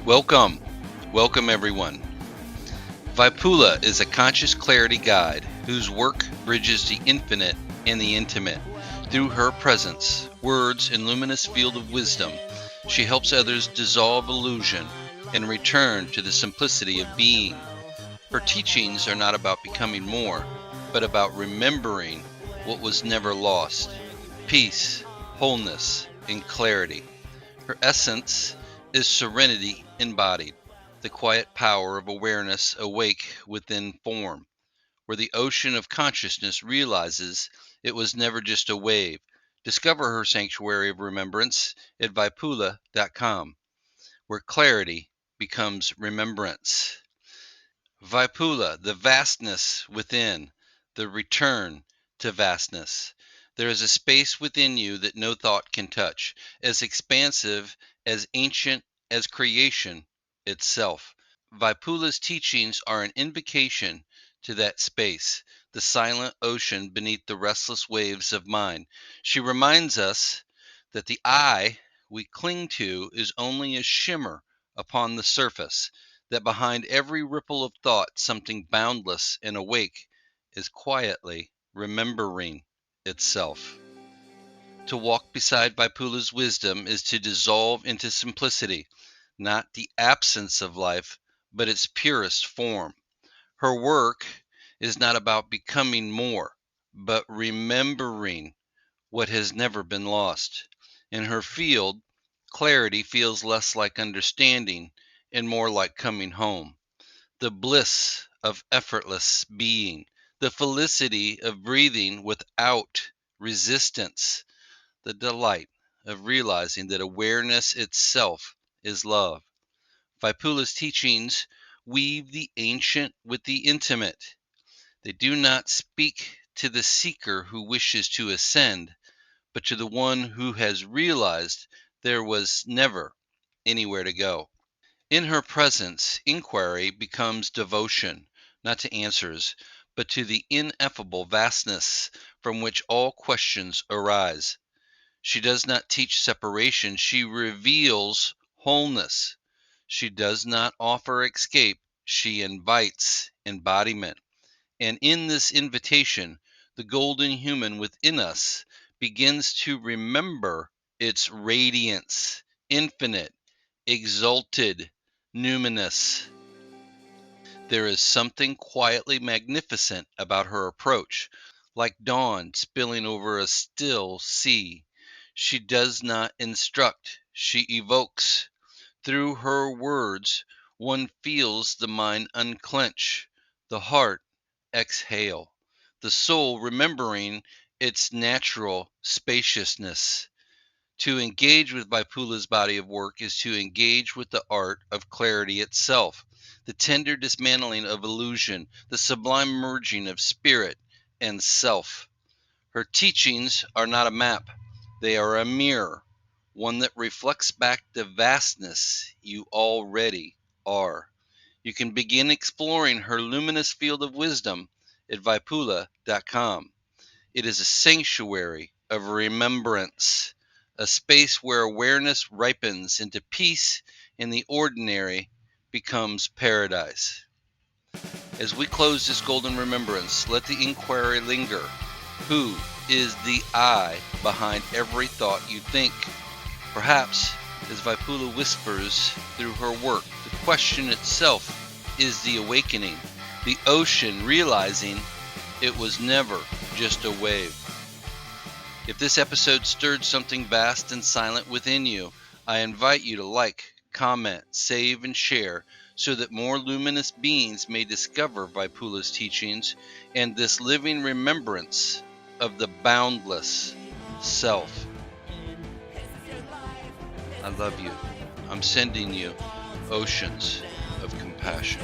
Welcome, welcome everyone. Vipoola is a conscious clarity guide whose work bridges the infinite and the intimate. Through her presence, words, and luminous field of wisdom, she helps others dissolve illusion and return to the simplicity of being. Her teachings are not about becoming more, but about remembering what was never lost: peace, wholeness, and clarity. Her essence is serenity embodied, the quiet power of awareness awake within form, where the ocean of consciousness realizes it was never just a wave. Discover her sanctuary of remembrance at Vipoola.com, where clarity becomes remembrance. Vipoola, the vastness within, the return to vastness. There is a space within you that no thought can touch, as expansive, as ancient as creation itself. Vipoola's teachings are an invocation to that space, the silent ocean beneath the restless waves of mind. She reminds us that the I we cling to is only a shimmer upon the surface, that behind every ripple of thought, something boundless and awake is quietly remembering itself. To walk beside Vipula's wisdom is to dissolve into simplicity, not the absence of life, but its purest form. Her work is not about becoming more, but remembering what has never been lost. In her field, clarity feels less like understanding and more like coming home. The bliss of effortless being, the felicity of breathing without resistance, the delight of realizing that awareness itself is love. Vipula's teachings weave the ancient with the intimate. They do not speak to the seeker who wishes to ascend, but to the one who has realized there was never anywhere to go. In her presence, inquiry becomes devotion, not to answers, but to the ineffable vastness from which all questions arise. She does not teach separation, she reveals wholeness. She does not offer escape, she invites embodiment. And in this invitation, the golden human within us begins to remember its radiance, infinite, exalted, numinous. There is something quietly magnificent about her approach, like dawn spilling over a still sea. She does not instruct, she evokes. Through her words, one feels the mind unclench, the heart exhale, the soul remembering its natural spaciousness. To engage with Vipula's body of work is to engage with the art of clarity itself, the tender dismantling of illusion, the sublime merging of spirit and self. Her teachings are not a map, they are a mirror, one that reflects back the vastness you already are. You can begin exploring her luminous field of wisdom at Vipoola.com. It is a sanctuary of remembrance, a space where awareness ripens into peace and the ordinary becomes paradise. As we close this golden remembrance, let the inquiry linger. Who is the I behind every thought you think? Perhaps, as Vipoola whispers through her work, the question itself is the awakening, the ocean realizing it was never just a wave. If this episode stirred something vast and silent within you, I invite you to like, comment, save, and share so that more luminous beings may discover Vipula's teachings and this living remembrance of the boundless self. I love you. I'm sending you oceans of compassion.